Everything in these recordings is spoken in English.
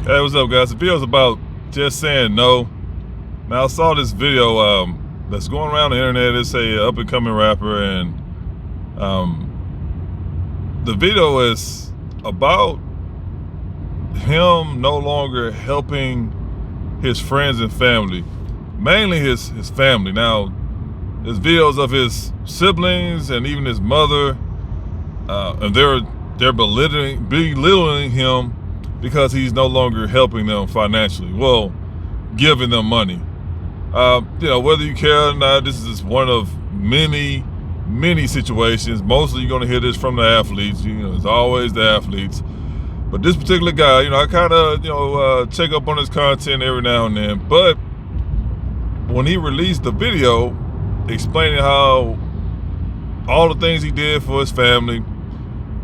Hey, what's up, guys? The video's about just saying no. Now, I saw this video that's going around the internet. It's a up-and-coming rapper, and the video is about him no longer helping his friends and family, mainly his family. Now, there's videos of his siblings and even his mother, and they're belittling him because he's no longer helping them financially. Well, giving them money. Whether you care or not, this is one of many situations. Mostly you're gonna hear this from the athletes. It's always the athletes. But this particular guy, I kind of, check up on his content every now and then. But when he released the video explaining how all the things he did for his family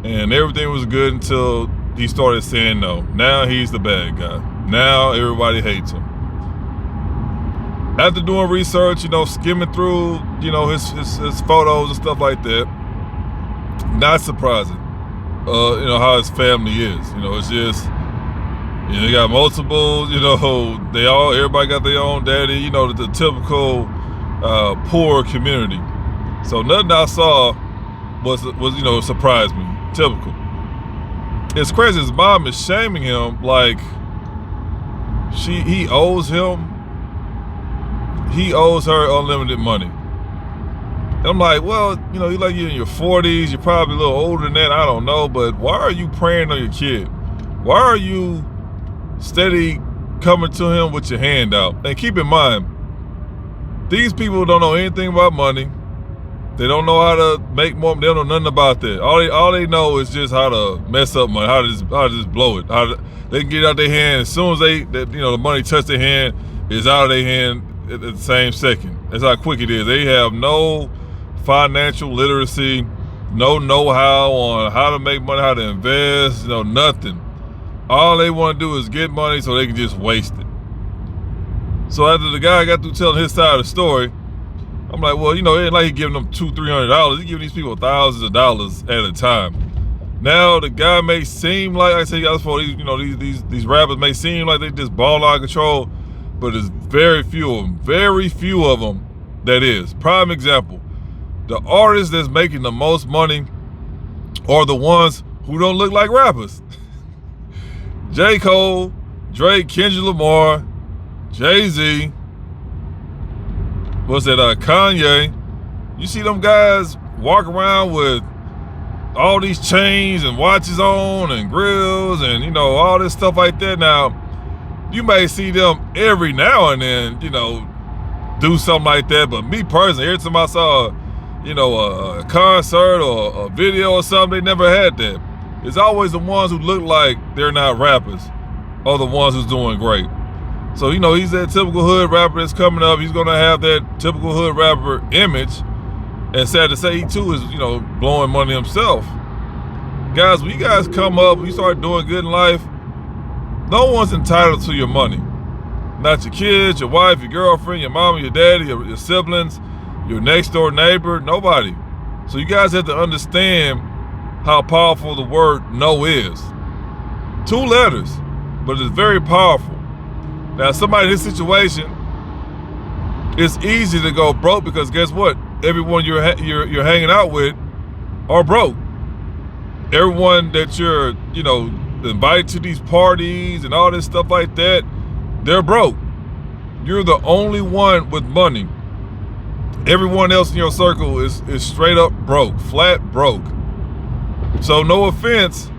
and everything was good until he started saying no. Now he's the bad guy. Now everybody hates him. After doing research, skimming through, his photos and stuff like that, not surprising. How his family is. It's just, they got multiple, everybody got their own daddy, the typical poor community. So nothing I saw was surprised me. Typical. It's crazy. His mom is shaming him like he owes him. He owes her unlimited money. I'm like, well, you're in your 40s. You're probably a little older than that. I don't know. But why are you preying on your kid? Why are you steady coming to him with your hand out? And keep in mind, these people don't know anything about money. They don't know how to make more. They don't know nothing about that. All they know is just how to mess up money, how to just blow it. They can get it out their hand as soon as the money touch their hand, it's out of their hand at the same second. That's how quick it is. They have no financial literacy, no know-how on how to make money, how to invest, nothing. All they want to do is get money so they can just waste it. So after the guy got through telling his side of the story, I'm like, well, it ain't like he giving them $200-$300. He giving these people thousands of dollars at a time. Now the guy may seem like, I say, these rappers may seem like they just ball out of control, but there's very few of them that is. Prime example, the artists that's making the most money are the ones who don't look like rappers. J. Cole, Drake, Kendrick Lamar, Jay-Z, Kanye. You see them guys walk around with all these chains and watches on and grills and, all this stuff like that. Now, you may see them every now and then, do something like that. But me personally, every time I saw, a concert or a video or something, they never had that. It's always the ones who look like they're not rappers are the ones who's doing great. So, he's that typical hood rapper that's coming up. He's going to have that typical hood rapper image. And sad to say, he too is, blowing money himself. Guys, when you guys come up, when you start doing good in life, no one's entitled to your money. Not your kids, your wife, your girlfriend, your mama, your daddy, your siblings, your next door neighbor, nobody. So you guys have to understand how powerful the word no is. 2 letters, but it's very powerful. Now, somebody in this situation, it's easy to go broke because guess what? Everyone you're hanging out with are broke. Everyone that you're, invited to these parties and all this stuff like that, they're broke. You're the only one with money. Everyone else in your circle is straight up broke, flat broke. So no offense,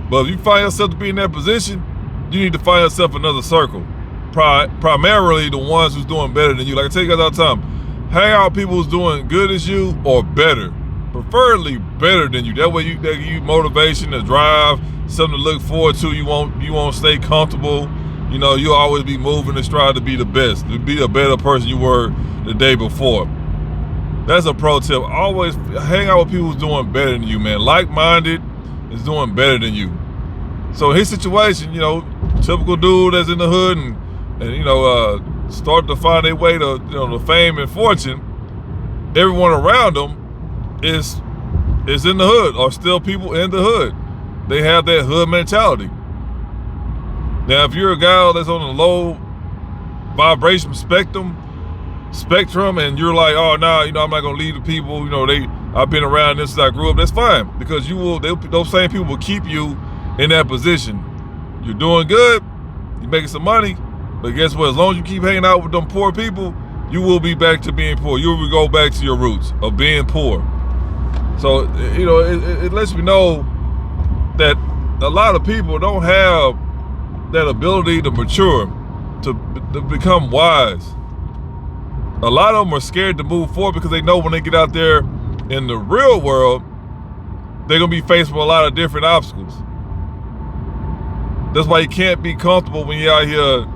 but if you find yourself to be in that position, you need to find yourself another circle. Primarily the ones who's doing better than you. Like I tell you guys all the time, hang out with people who's doing good as you or better. Preferably better than you. That way they give you motivation to drive, something to look forward to. You won't stay comfortable. You'll always be moving and strive to be the best, to be a better person you were the day before. That's a pro tip. Always hang out with people who's doing better than you, man. Like-minded is doing better than you. So in his situation, typical dude that's in the hood and start to find their way to the fame and fortune. Everyone around them is in the hood, or still people in the hood. They have that hood mentality. Now, if you're a guy that's on the low vibration spectrum, and you're like, oh, nah, I'm not gonna leave the people. I've been around this since I grew up. That's fine, because those same people will keep you in that position. You're doing good, you're making some money, but guess what? As long as you keep hanging out with them poor people, you will be back to being poor. You will go back to your roots of being poor. So, it lets me know that a lot of people don't have that ability to mature, to become wise. A lot of them are scared to move forward because they know when they get out there in the real world, they're going to be faced with a lot of different obstacles. That's why you can't be comfortable when you're out here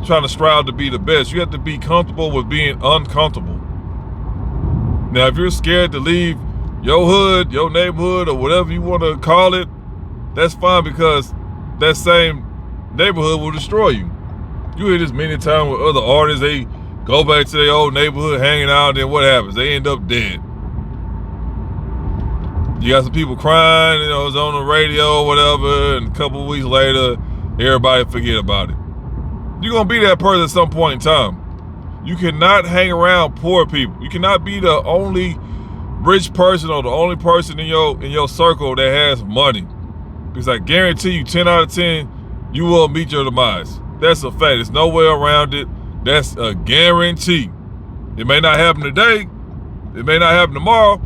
trying to strive to be the best. You have to be comfortable with being uncomfortable. Now, if you're scared to leave your hood, your neighborhood, or whatever you want to call it, that's fine, because that same neighborhood will destroy you. You hear this many times with other artists. They go back to their old neighborhood, hanging out, and then what happens? They end up dead. You got some people crying, it's on the radio or whatever, and a couple of weeks later, everybody forget about it. You're going to be that person at some point in time. You cannot hang around poor people. You cannot be the only rich person or the only person in your circle that has money. Because I guarantee you, 10 out of 10, you will meet your demise. That's a fact. There's no way around it. That's a guarantee. It may not happen today. It may not happen tomorrow.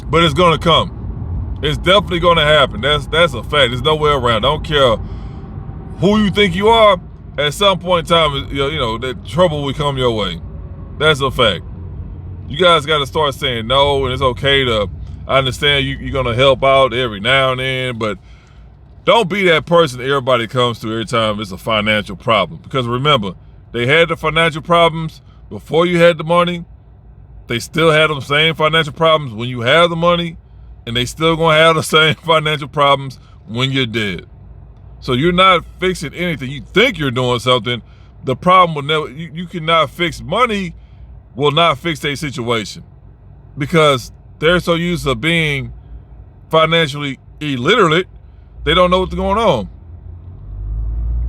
But it's going to come. It's definitely going to happen. That's a fact. There's no way around. I don't care who you think you are. At some point in time, that trouble will come your way. That's a fact. You guys got to start saying no, and it's okay to, I understand you're going to help out every now and then, but don't be that person that everybody comes to every time it's a financial problem. Because remember, they had the financial problems before you had the money. They still had them same financial problems when you have the money, and they still going to have the same financial problems when you're dead. So you're not fixing anything. You think you're doing something. The problem will never, you cannot fix. Money will not fix their situation, because they're so used to being financially illiterate, they don't know what's going on.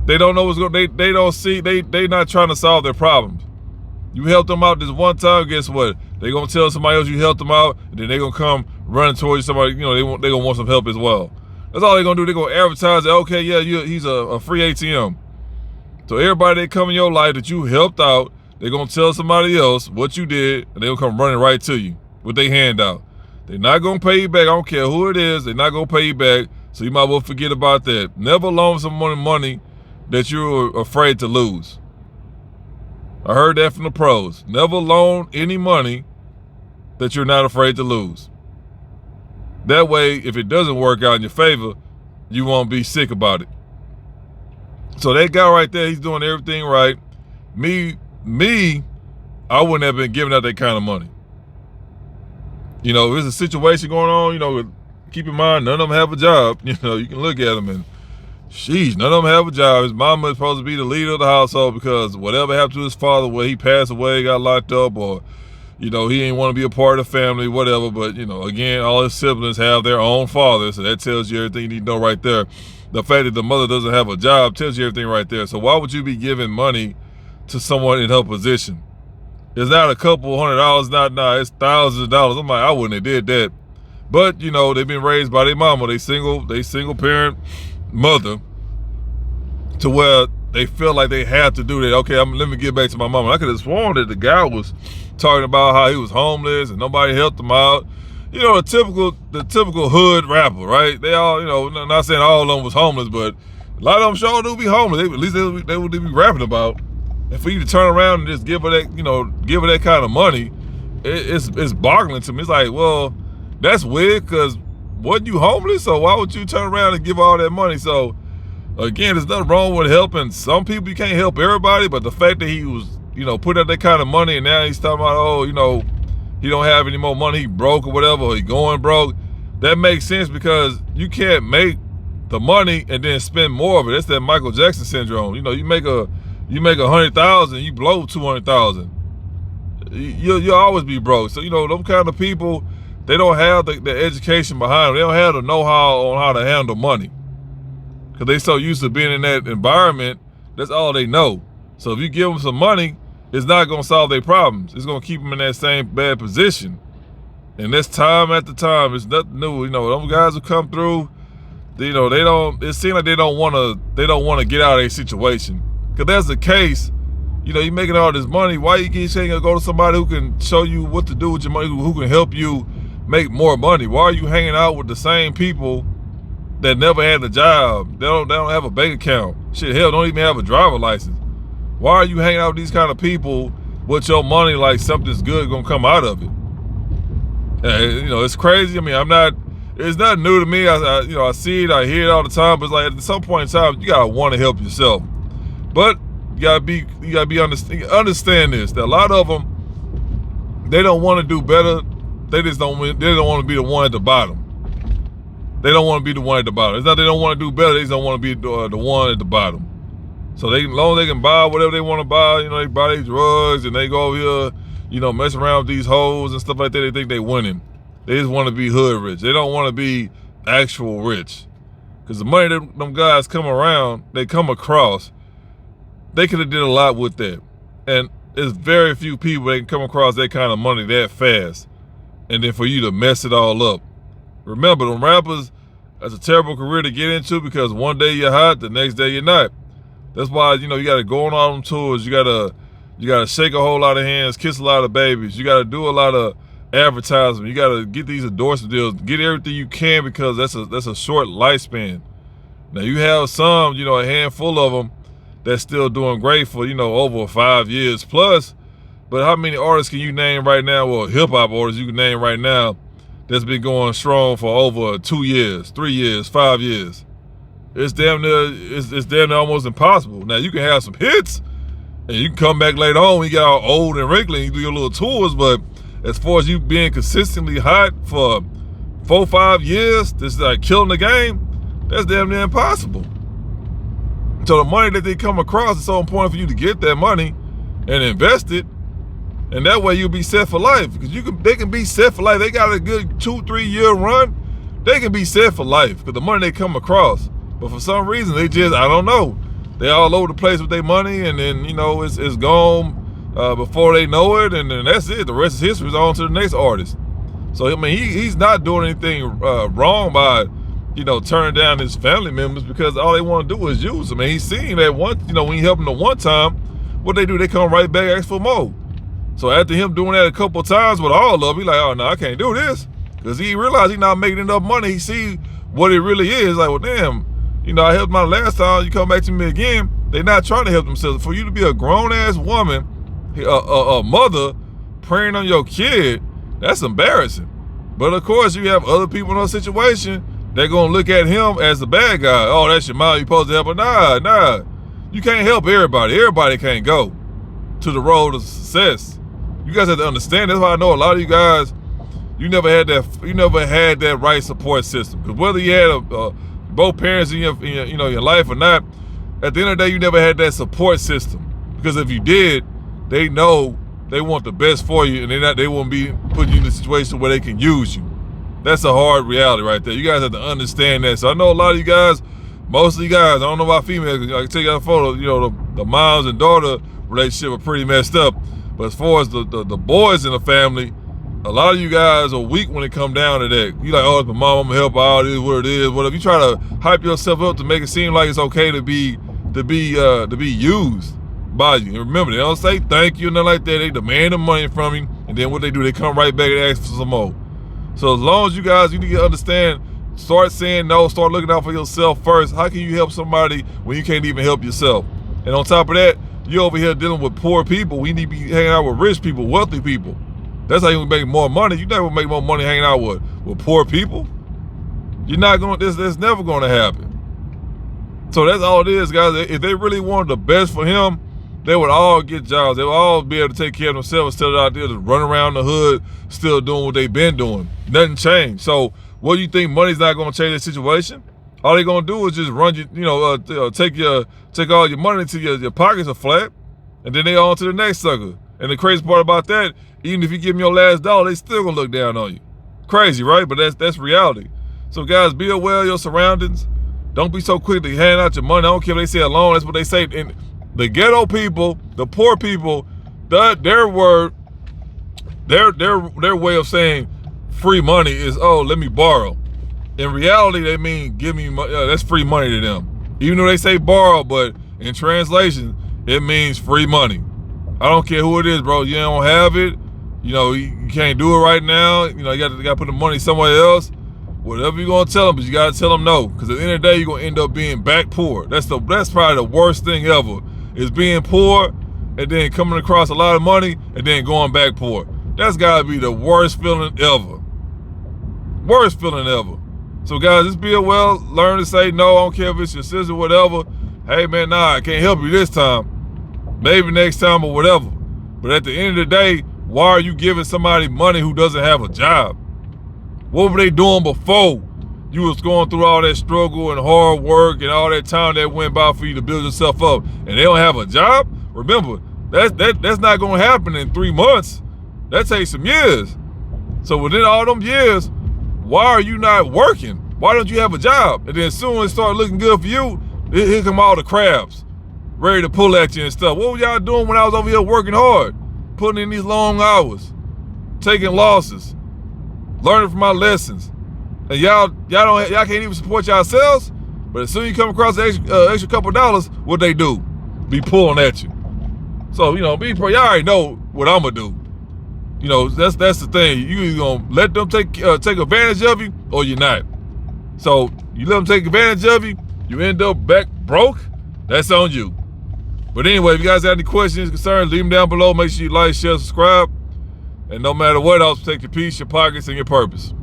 They don't know what's going on. They don't see, they not trying to solve their problems. You help them out this one time, guess what? They're going to tell somebody else you helped them out, and then they're going to come running towards somebody, they're going to want some help as well. That's all they're going to do. They're going to advertise that, okay, yeah, he's a free ATM. So everybody that come in your life that you helped out, they're going to tell somebody else what you did, and they're going to come running right to you with their hand out. They're not going to pay you back. I don't care who it is. They're not going to pay you back, so you might well forget about that. Never loan someone money that you're afraid to lose. I heard that from the pros. Never loan any money that you're not afraid to lose. That way, if it doesn't work out in your favor, you won't be sick about it. So that guy right there, he's doing everything right. Me, I wouldn't have been giving out that kind of money. If there's a situation going on, keep in mind, none of them have a job. You can look at them and, sheesh, none of them have a job. His mama is supposed to be the leader of the household, because whatever happened to his father, where he passed away, got locked up, or, he ain't want to be a part of the family, whatever. But, again, all his siblings have their own father, so that tells you everything you need to know right there. The fact that the mother doesn't have a job tells you everything right there. So why would you be giving money to someone in her position? It's not a couple $100s, it's thousands of dollars. I'm like, I wouldn't have did that. But, they've been raised by their mama. They single parent mother, to where they feel like they have to do that. Okay, let me get back to my mama. I could have sworn that the guy was talking about how he was homeless and nobody helped him out. The typical hood rapper, right? They all, not saying all of them was homeless, but a lot of them sure do be homeless. At least they would be rapping about. And for you to turn around and just give her that kind of money, it's boggling to me. It's like, well, that's weird, because wasn't you homeless? So why would you turn around and give all that money? So again, there's nothing wrong with helping some people. You can't help everybody, but the fact that he was, put out that kind of money, and now he's talking about, he don't have any more money, he broke or whatever, or he going broke. That makes sense, because you can't make the money and then spend more of it. That's that Michael Jackson syndrome. You make 100,000, you blow 200,000. You'll always be broke. So them kind of people, they don't have the education behind them. They don't have the know-how on how to handle money. Because because they so used to being in that environment. That's all they know. So if you give them some money, it's not gonna solve their problems. It's gonna keep them in that same bad position. And that's time after time. It's nothing new. You know, them guys who come through, you know, they don't. It seems like they don't want to get out of a situation. Cause that's the case. You know, you're making all this money. Why you keep saying go to somebody who can show you what to do with your money, who can help you make more money? Why are you hanging out with the same people that never had a job? They don't have a bank account. Shit, hell, don't even have a driver license. Why are you hanging out with these kind of people with your money like something's good gonna come out of it? You know, it's crazy. I mean, it's not new to me. I see it, I hear it all the time, but it's like at some point in time, you gotta want to help yourself. But you gotta understand this, that a lot of them, they don't want to do better. They don't want to be the one at the bottom. They don't want to be the one at the bottom. It's not they don't want to do better, they just don't want to be the one at the bottom. So as long as they can buy whatever they want to buy, you know, they buy these drugs and they go over here, you know, mess around with these hoes and stuff like that. They think they winning. They just want to be hood rich. They don't want to be actual rich. Because the money that them guys come across, they could have did a lot with that. And there's very few people that can come across that kind of money that fast. And then for you to mess it all up. Remember, them rappers, that's a terrible career to get into because one day you're hot, the next day you're not. That's why, you know, you got to go on all them tours. You gotta shake a whole lot of hands, kiss a lot of babies. You got to do a lot of advertisement. You got to get these endorsement deals, get everything you can because that's a short lifespan. Now you have some, you know, a handful of them that's still doing great for, you know, over 5 years plus. But how many artists can you name right now? Well, hip hop artists you can name right now that's been going strong for over 2 years, 3 years, 5 years. It's damn near almost impossible. Now you can have some hits and you can come back later on when you get all old and wrinkly and you do your little tours, but as far as you being consistently hot for 4, 5 years, this is like killing the game, that's damn near impossible. So the money that they come across is so important for you to get that money and invest it, and that way you'll be set for life. Because they can be set for life. They got a good 2-3 year run. They can be set for life because the money they come across. But for some reason, they just, I don't know, they all over the place with their money, and then, you know, it's gone before they know it, and then that's it. The rest is history. Is on to the next artist. So, I mean, he's not doing anything wrong by, you know, turning down his family members because all they want to do is use them. And he's seen that one, you know, when you help them the one time, what they do, they come right back, ask for more. So after him doing that a couple of times with all of them, he like, oh, no, I can't do this. Because he realized he's not making enough money. He see what it really is. Like, well, damn, you know, I helped my last time, you come back to me again. They're not trying to help themselves. For you to be a grown-ass woman, a mother, preying on your kid, that's embarrassing. But of course, you have other people in a situation, they're going to look at him as the bad guy. Oh, that's your mom, you supposed to help her. Nah. You can't help everybody. Everybody can't go to the road of success. You guys have to understand. That's why I know a lot of you guys, you never had that right support system. Because whether you had both parents in your life or not, at the end of the day, you never had that support system. Because if you did, they know they want the best for you, and they won't be putting you in a situation where they can use you. That's a hard reality right there. You guys have to understand that. So I know a lot of you guys, most of you guys, I don't know about females, I can tell you that photo, you know, the moms and daughter relationship are pretty messed up. But as far as the boys in the family, a lot of you guys are weak when it come down to that. You like, oh, it's my mom, I'm gonna help out, it is what it is. Whatever. You try to hype yourself up to make it seem like it's okay to be used by you. And remember, they don't say thank you, nothing like that. They demand the money from you, and then what they do, they come right back and ask for some more. So as long as you guys, you need to understand, start saying no, start looking out for yourself first. How can you help somebody when you can't even help yourself? And on top of that, you over here dealing with poor people. We need to be hanging out with rich people, wealthy people. That's how you make more money. You never make more money hanging out with poor people. You're not going. That's never going to happen. So that's all it is, guys. If they really wanted the best for him, they would all get jobs. They would all be able to take care of themselves instead of out there just running around the hood, still doing what they've been doing. Nothing changed. So what do you think? Money's not going to change the situation? All they're going to do is just run you, take all your money until your pockets are flat, and then they on to the next sucker. And the crazy part about that, even if you give them your last dollar, they still going to look down on you. Crazy, right? But that's reality. So guys, be aware of your surroundings. Don't be so quick to hand out your money. I don't care if they say a loan. That's what they say. And the ghetto people, the poor people, their word, their way of saying free money is, oh, let me borrow. In reality, they mean give me money. That's free money to them. Even though they say borrow, but in translation, it means free money. I don't care who it is, bro. You don't have it. You know, you can't do it right now. You know, you got to put the money somewhere else. Whatever you're gonna tell them, but you gotta tell them no, because at the end of the day, you're gonna end up being back poor. That's probably the worst thing ever, is being poor and then coming across a lot of money and then going back poor. That's gotta be the worst feeling ever. Worst feeling ever. So guys, just be aware, learn to say no. I don't care if it's your sister or whatever. Hey man, nah, I can't help you this time. Maybe next time or whatever. But at the end of the day, why are you giving somebody money who doesn't have a job? What were they doing before you was going through all that struggle and hard work and all that time that went by for you to build yourself up, and they don't have a job? Remember, that's not gonna happen in 3 months. That takes some years. So within all them years, why are you not working? Why don't you have a job? And then soon as it start looking good for you, here come all the crabs ready to pull at you and stuff. What were y'all doing when I was over here working hard, putting in these long hours, taking losses, learning from my lessons? And y'all can't even support yourselves. But as soon as you come across an extra couple dollars, what they do? Be pulling at you. So, you know, y'all already know what I'm gonna do. You know, that's the thing. You either gonna let them take advantage of you, or you're not. So you let them take advantage of you, you end up back broke. That's on you. But anyway, if you guys have any questions, concerns, leave them down below. Make sure you like, share, subscribe. And no matter what else, protect your peace, your pockets, and your purpose.